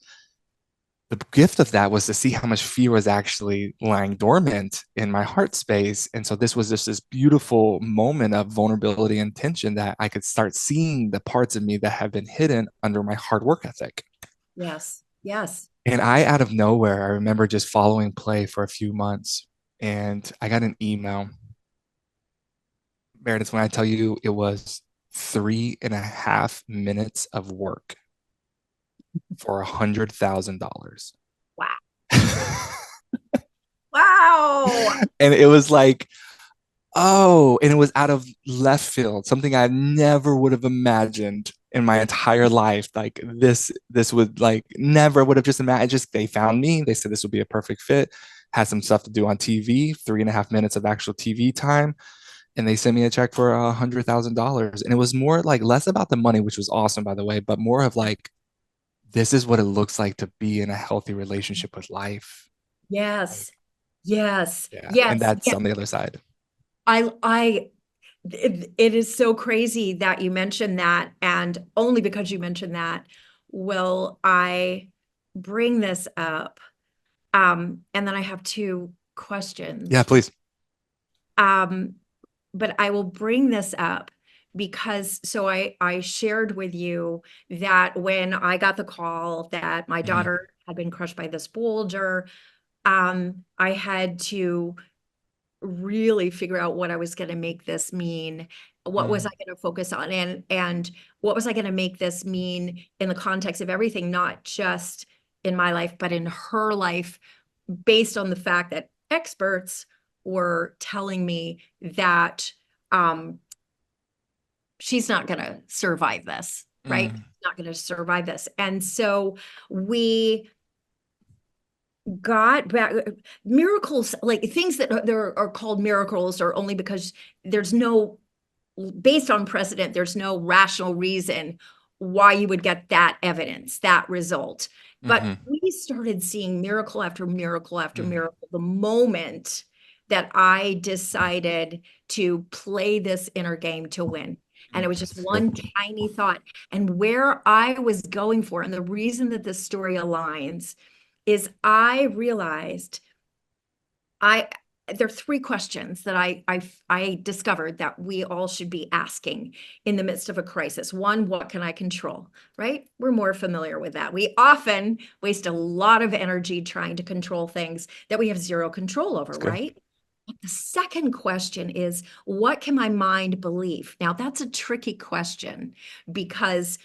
the gift of that was to see how much fear was actually lying dormant in my heart space. And so this was just this beautiful moment of vulnerability and tension that I could start seeing the parts of me that have been hidden under my hard work ethic. Yes. Yes. And I, out of nowhere, I remember just following play for a few months and I got an email. Meredith, when I tell you it was 3.5 minutes of work for $100,000. Wow. Wow. And it was like, oh, and it was out of left field, something I never would have imagined in my entire life. Like this would like never would have just imagined. Just they found me. They said this would be a perfect fit. Had some stuff to do on TV, 3.5 minutes of actual TV time. And they sent me a check for $100,000. And it was more like less about the money, which was awesome, by the way, but more of like, this is what it looks like to be in a healthy relationship with life. Yes. Yes. Yeah. And Yes. that's on the other side. It is so crazy that you mentioned that, and only because you mentioned that will I bring this up. And then I have two questions. Yeah, please. But I will bring this up because I shared with you that when I got the call that my daughter had been crushed by this boulder, I had to really figure out what I was going to make this mean. What was I going to focus on? And what was I going to make this mean in the context of everything, not just in my life, but in her life, based on the fact that experts were telling me that she's not going to survive this, right? Not going to survive this. And so we got back miracles, like things that there are called miracles are only because there's no, based on precedent, there's no rational reason why you would get that evidence, that result. But we started seeing miracle after miracle after miracle the moment that I decided to play this inner game to win. And it was just one tiny thought. And where I was going for, and the reason that this story aligns is I realized there are three questions that I discovered that we all should be asking in the midst of a crisis. One, what can I control, right? We're more familiar with that. We often waste a lot of energy trying to control things that we have zero control over, right? But the second question is, what can my mind believe? Now, that's a tricky question because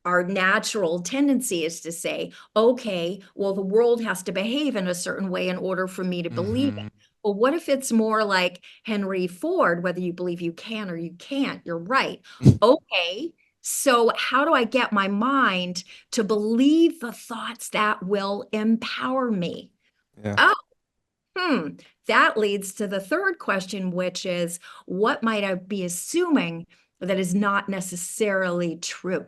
our natural tendency is to say, okay, well, the world has to behave in a certain way in order for me to believe it. Well, what if it's more like Henry Ford, whether you believe you can or you can't, you're right. Okay, so how do I get my mind to believe the thoughts that will empower me? Yeah. Oh, that leads to the third question, which is, what might I be assuming that is not necessarily true?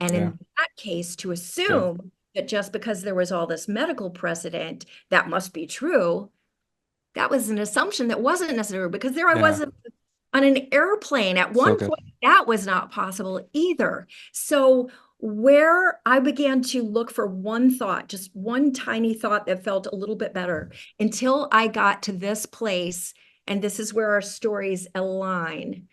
And in that case, to assume that just because there was all this medical precedent, that must be true, that was an assumption that wasn't necessary because there I was on an airplane. At one point, that was not possible either. So where I began to look for one thought, just one tiny thought that felt a little bit better until I got to this place. and this is where our stories align,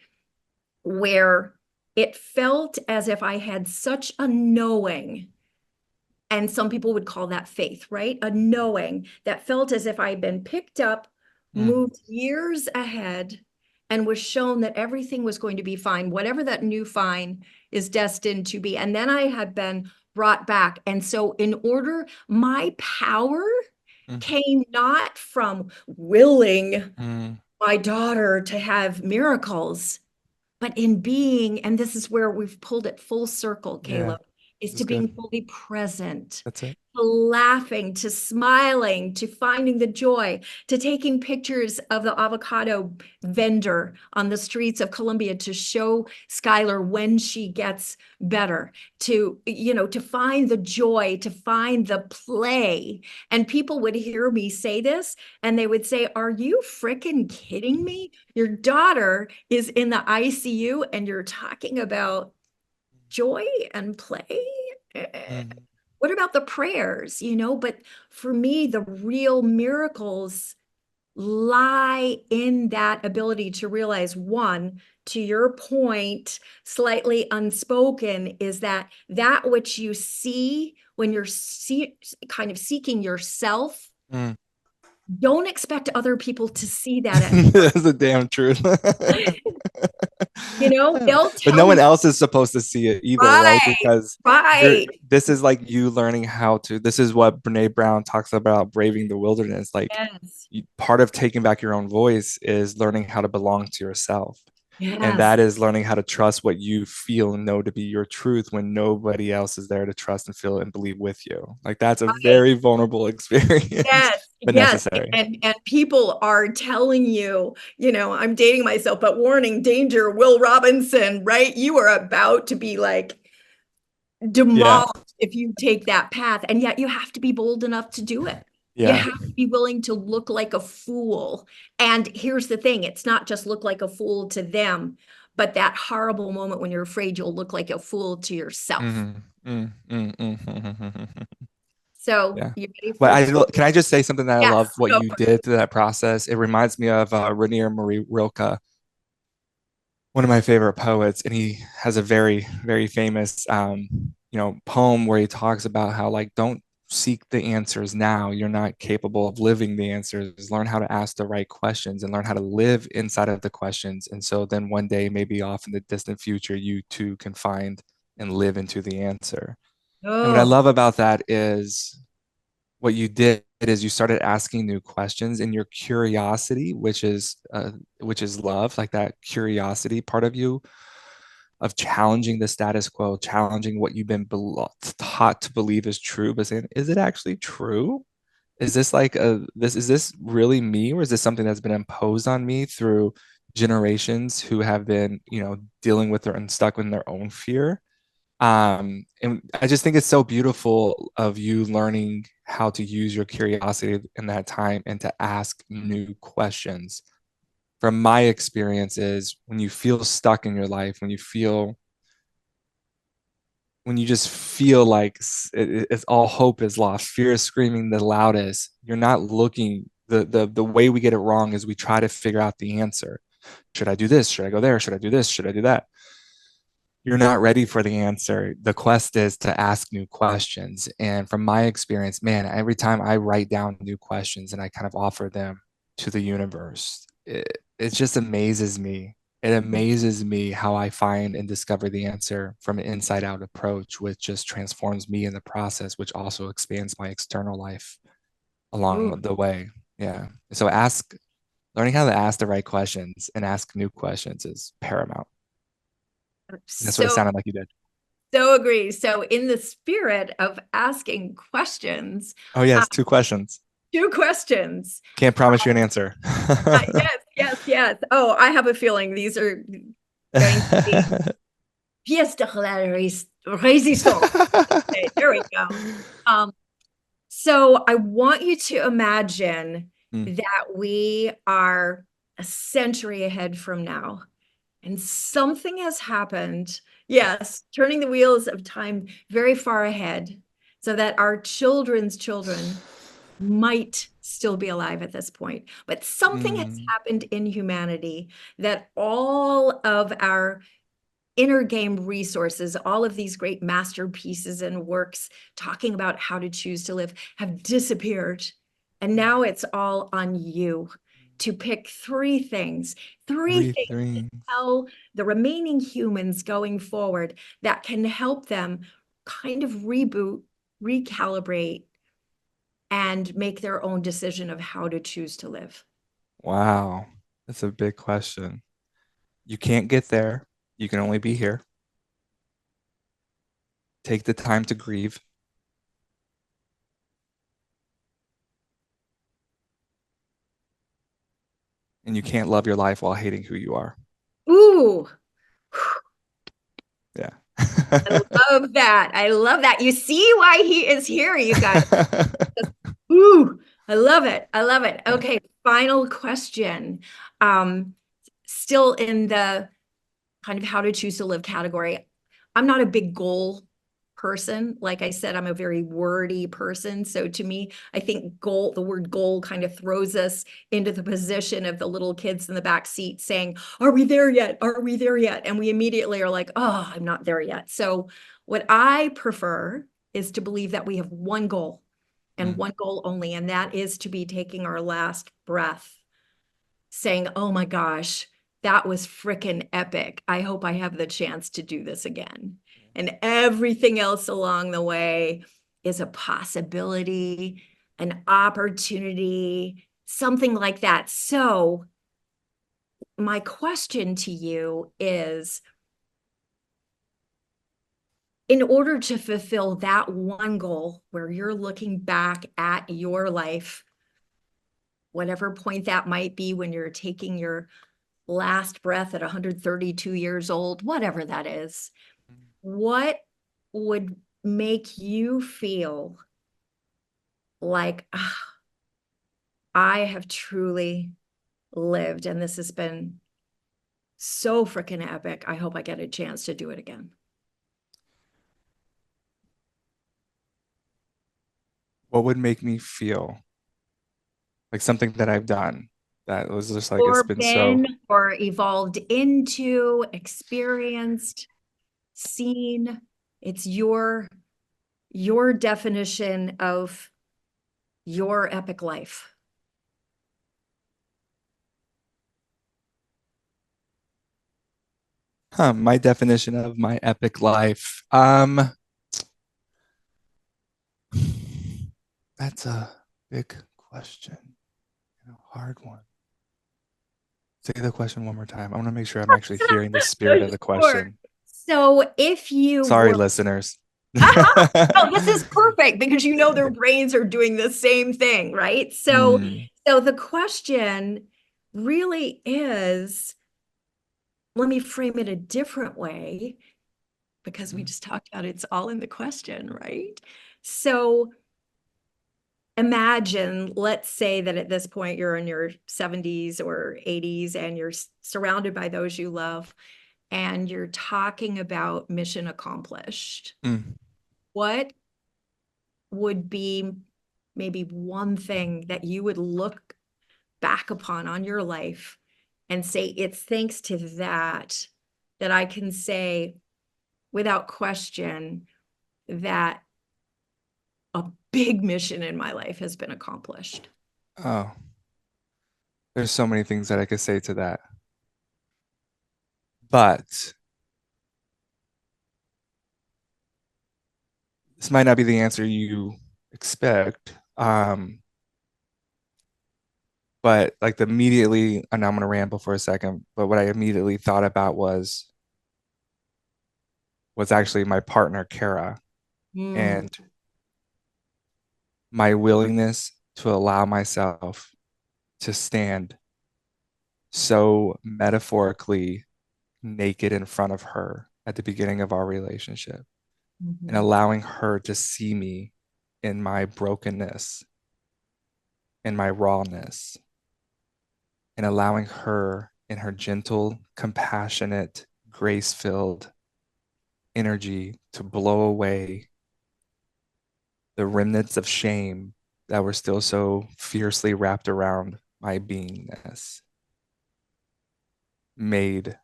where it felt as if I had such a knowing, and some people would call that faith, right? A knowing that felt as if I had been picked up, moved years ahead, and was shown that everything was going to be fine, whatever that new fine is destined to be. And then I had been brought back. And so my power came not from willing my daughter to have miracles, but in being, and this is where we've pulled it full circle, Caleb, is to being fully present. That's it. To laughing, to smiling, to finding the joy, to taking pictures of the avocado vendor on the streets of Columbia to show Skylar when she gets better, to find the joy, to find the play. And people would hear me say this and they would say, "Are you freaking kidding me? Your daughter is in the ICU and you're talking about joy and play? What about the prayers?" But for me, the real miracles lie in that ability to realize, one, to your point, slightly unspoken, is that which you see when you're kind of seeking yourself, don't expect other people to see that. That's the damn truth. They'll But tell no one you. else is supposed to see it either, right? Because Right. this is like you learning how to, this is what Brene Brown talks about, braving the wilderness. Like Yes. part of taking back your own voice is learning how to belong to yourself. And Yes. that is learning how to trust what you feel and know to be your truth when nobody else is there to trust and feel and believe with you. Like that's a very vulnerable experience, Yes, but yes. necessary. And people are telling you, I'm dating myself, but warning, danger, Will Robinson, right? You are about to be like demolished if you take that path. And yet you have to be bold enough to do it. You Yeah. have to be willing to look like a fool. And here's the thing, it's not just look like a fool to them, but that horrible moment when you're afraid you'll look like a fool to yourself. So Yeah. you ready for But can I just say something that I Yes, love what go you for it. did through that process? It reminds me of Rainier Marie Rilke, one of my favorite poets, and he has a very, very famous, poem where he talks about how like don't seek the answers now. You're not capable of living the answers. Learn how to ask the right questions and learn how to live inside of the questions. And so then one day, maybe off in the distant future, you too can find and live into the answer. And what I Oh, love about that is what you did is you started asking new questions in your curiosity, which is love, like that curiosity part of you of challenging the status quo, challenging what you've been taught to believe is true, but saying, is it actually true? Is this like is this really me, or is this something that's been imposed on me through generations who have been, dealing with their and stuck in their own fear? And I just think it's so beautiful of you learning how to use your curiosity in that time and to ask new questions. From my experiences, when you feel stuck in your life, when you just feel like it's all hope is lost, fear is screaming the loudest, you're not looking, the way we get it wrong is we try to figure out the answer. Should I do this? Should I go there? Should I do this? Should I do that? You're not ready for the answer. The quest is to ask new questions. And from my experience, man, every time I write down new questions and I kind of offer them to the universe, it just amazes me. It amazes me how I find and discover the answer from an inside out approach, which just transforms me in the process, which also expands my external life along the way. Yeah. So learning how to ask the right questions and ask new questions is paramount. That's what it so sounded like you did. so agree. So in the spirit of asking questions, Oh, yes, two questions. two questions. Can't promise you an answer. Yes. Oh, I have a feeling these are going to be pièce de résistance. Okay, there we go. So I want you to imagine that we are a century ahead from now, and something has happened. Yes, turning the wheels of time very far ahead so that our children's children might still be alive at this point. But something has Mm, happened in humanity that all of our inner game resources, all of these great masterpieces and works talking about how to choose to live have disappeared. And now it's all on you to pick three things three to things. tell the remaining humans going forward that can help them kind of reboot, recalibrate, and make their own decision of how to choose to live. Wow, that's a big question. You can't get there. You can only be here. Take the time to grieve. And you can't love your life while hating who you are. Ooh, Yeah. I love that. I love that. You see why he is here, you guys. Ooh, I love it. I love it. Okay, final question. Still in the kind of how to choose to live category. I'm not a big goal person. Like I said, I'm a very wordy person. So to me, I think the word goal kind of throws us into the position of the little kids in the back seat saying, are we there yet? Are we there yet? And we immediately are like, oh, I'm not there yet. So what I prefer is to believe that we have one goal and Mm. one goal only, and that is to be taking our last breath, saying, oh my gosh, that was freaking epic. I hope I have the chance to do this again. And everything else along the way is a possibility, an opportunity, something like that. So, my question to you is, in order to fulfill that one goal where you're looking back at your life, whatever point that might be when you're taking your last breath at 132 years old, whatever that is, what would make you feel like, I have truly lived and this has been so freaking epic. I hope I get a chance to do it again. What would make me feel like something that I've done that was just like it's Or been so. been or evolved into, experienced, seen. It's your definition of your epic life. My definition of my epic life. That's a big question and a hard one. Say the question one more time. I want to make sure I'm actually hearing the spirit of the Sure. question. So if you Sorry, were, listeners. no, this is perfect because you know their brains are doing the same thing, right? So, Hmm. so the question really is, let me frame it a different way because we just talked about it's all in the question, right? So imagine, let's say that at this point you're in your 70s or 80s and you're surrounded by those you love and you're talking about mission accomplished. Mm. What would be maybe one thing that you would look back upon on your life and say, it's thanks to that that I can say without question that a big mission in my life has been accomplished? Oh, there's so many things that I could say to that. But this might not be the answer you expect. But like immediately, and I'm gonna ramble for a second, but what I immediately thought about was actually my partner, Kara, Mm, and my willingness to allow myself to stand so metaphorically naked in front of her at the beginning of our relationship and mhm, allowing her to see me in my brokenness, in my rawness, and allowing her in her gentle, compassionate, grace filled energy to blow away the remnants of shame that were still so fiercely wrapped around my beingness made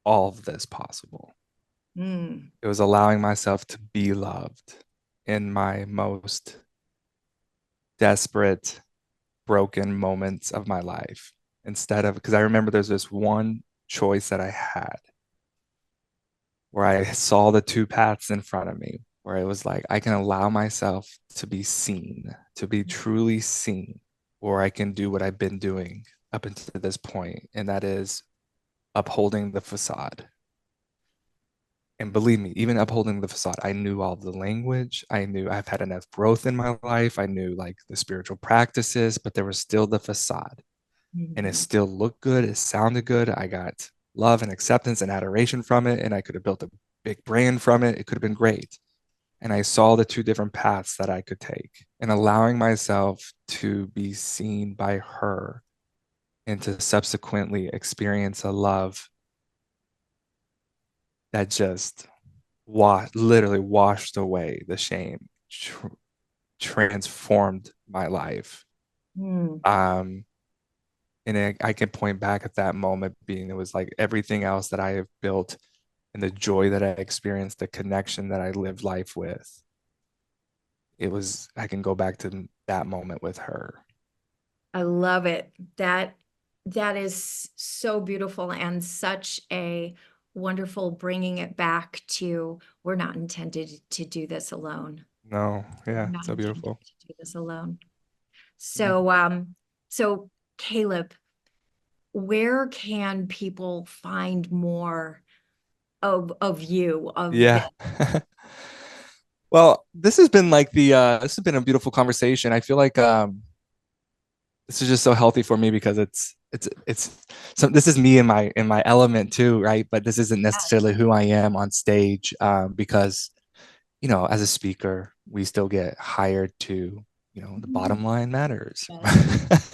all of this possible. Mm. It was allowing myself to be loved in my most desperate, broken moments of my life. Instead of, because I remember there's this one choice that I had where I saw the two paths in front of me, where it was like, I can allow myself to be seen, to be truly seen, or I can do what I've been doing up until this point, and that is upholding the facade. And believe me, even upholding the facade, I knew all the language. I knew I've had enough growth in my life. I knew like the spiritual practices, but there was still the facade. And it Mhm. still looked good. It sounded good. I got love and acceptance and adoration from it. And I could have built a big brand from it. It could have been great. And I saw the two different paths that I could take, and allowing myself to be seen by her and to subsequently experience a love that just literally washed away the shame, transformed my life. Mm. Um, and I can point back at that moment being it was like everything else that I have built and the joy that I experienced, the connection that I lived life with. I can go back to that moment with her. I love it. That is so beautiful and such a wonderful bringing it back to we're not intended to do this alone. No, We're yeah, not so intended beautiful. to do this alone. Yeah. So Caleb, where can people find more of you, of this? Yeah. Well, this has been like this has been a beautiful conversation. I feel like this is just so healthy for me because it's so this is me in my element too, right? But this isn't necessarily who I am on stage, because as a speaker, we still get hired to, the bottom line matters.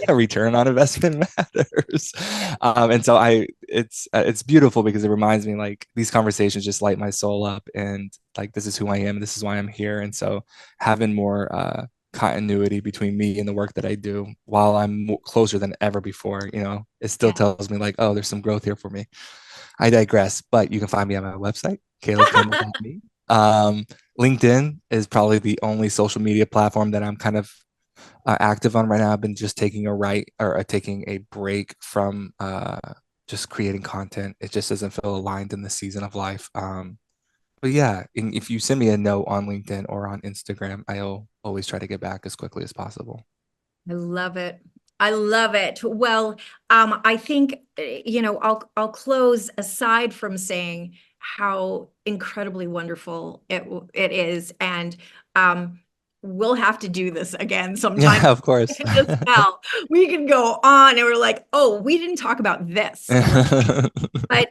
A return on investment matters. And so it's beautiful because it reminds me like these conversations just light my soul up, and like this is who I am, this is why I'm here. And so having more continuity between me and the work that I do while I'm closer than ever before, it still tells me like, oh, there's some growth here for me. I digress, but you can find me on my website, calebcampbell.me. LinkedIn is probably the only social media platform that I'm kind of active on right now. I've been just taking a break from just creating content. It just doesn't feel aligned in the season of life. But yeah, if you send me a note on LinkedIn or on Instagram, I'll always try to get back as quickly as possible. I love it. I love it. Well, I think, I'll close aside from saying how incredibly wonderful it is. And we'll have to do this again sometime Yeah, of course. as well. We can go on and we're like, oh, we didn't talk about this. But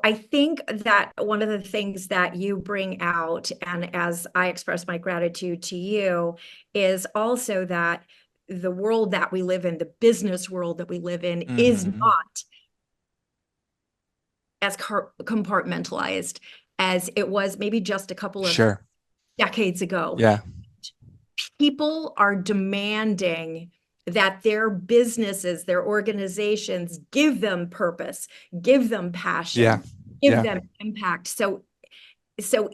I think that one of the things that you bring out, and as I express my gratitude to you, is also that the world that we live in, the business world that we live in, is Mhm. not as compartmentalized as it was maybe just a couple of Sure. decades ago. Yeah. People are demanding that their businesses, their organizations give them purpose, give them Yeah. passion, give Yeah. them impact. So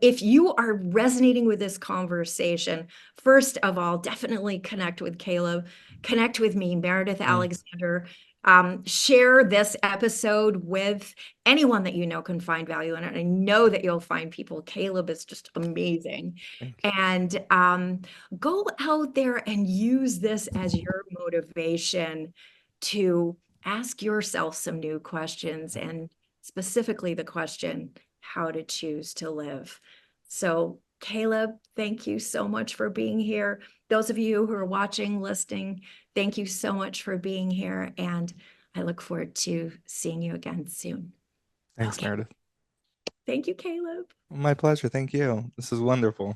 if you are resonating with this conversation, first of all, definitely connect with Caleb, connect with me, Meridith Mm. Alexander. Share this episode with anyone that you know can find value in it. I know that you'll find people. Caleb is just amazing. Thank you. And go out there and use this as your motivation to ask yourself some new questions, and specifically the question, how to choose to live. So, Caleb, thank you so much for being here. Those of you who are watching, listening, thank you so much for being here. And I look forward to seeing you again soon. Thanks, Okay. Meredith. Thank you, Caleb. My pleasure. Thank you. This is wonderful.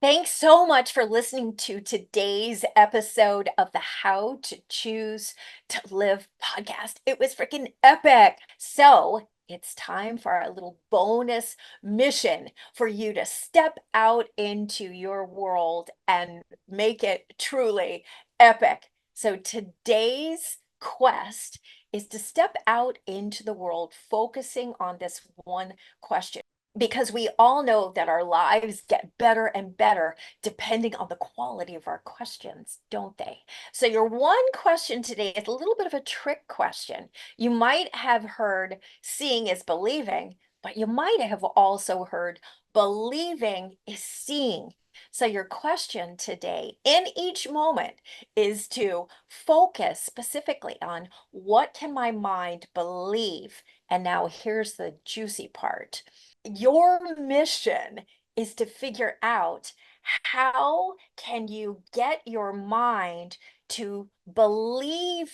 Thanks so much for listening to today's episode of the How to Choose to Live podcast. It was freaking epic. So, it's time for our little bonus mission for you to step out into your world and make it truly epic. So today's quest is to step out into the world, focusing on this one question. Because we all know that our lives get better and better depending on the quality of our questions, don't they? So, your one question today is a little bit of a trick question. You might have heard seeing is believing, but you might have also heard believing is seeing. So, your question today in each moment is to focus specifically on what can my mind believe? And now here's the juicy part. Your mission is to figure out how can you get your mind to believe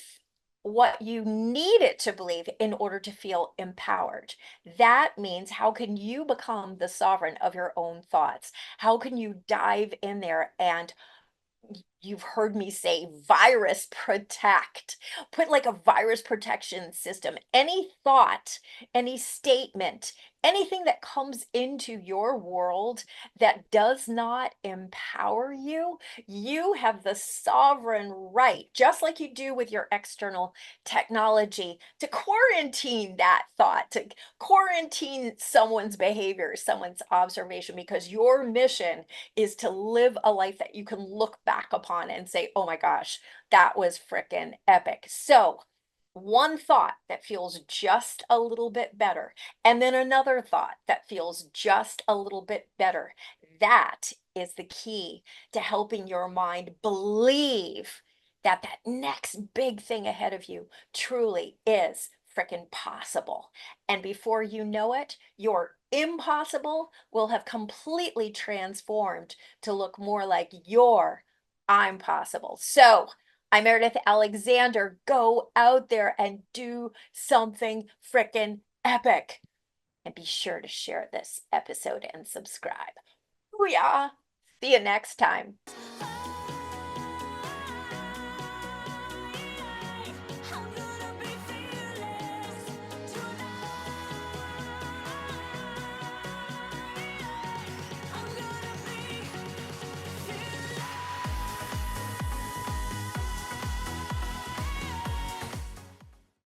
what you need it to believe in order to feel empowered. That means how can you become the sovereign of your own thoughts? How can you dive in there and you've heard me say virus protect, put like a virus protection system. Any thought, any statement, anything that comes into your world that does not empower you, you have the sovereign right, just like you do with your external technology, to quarantine that thought, to quarantine someone's behavior, someone's observation, because your mission is to live a life that you can look back upon and say, oh my gosh, that was freaking epic. So, one thought that feels just a little bit better, and then another thought that feels just a little bit better. That is the key to helping your mind believe that that next big thing ahead of you truly is freaking possible. And before you know it, your impossible will have completely transformed to look more like your I'm possible. So, I'm Meredith Alexander. Go out there and do something freaking epic. And be sure to share this episode and subscribe. Booyah! See you next time.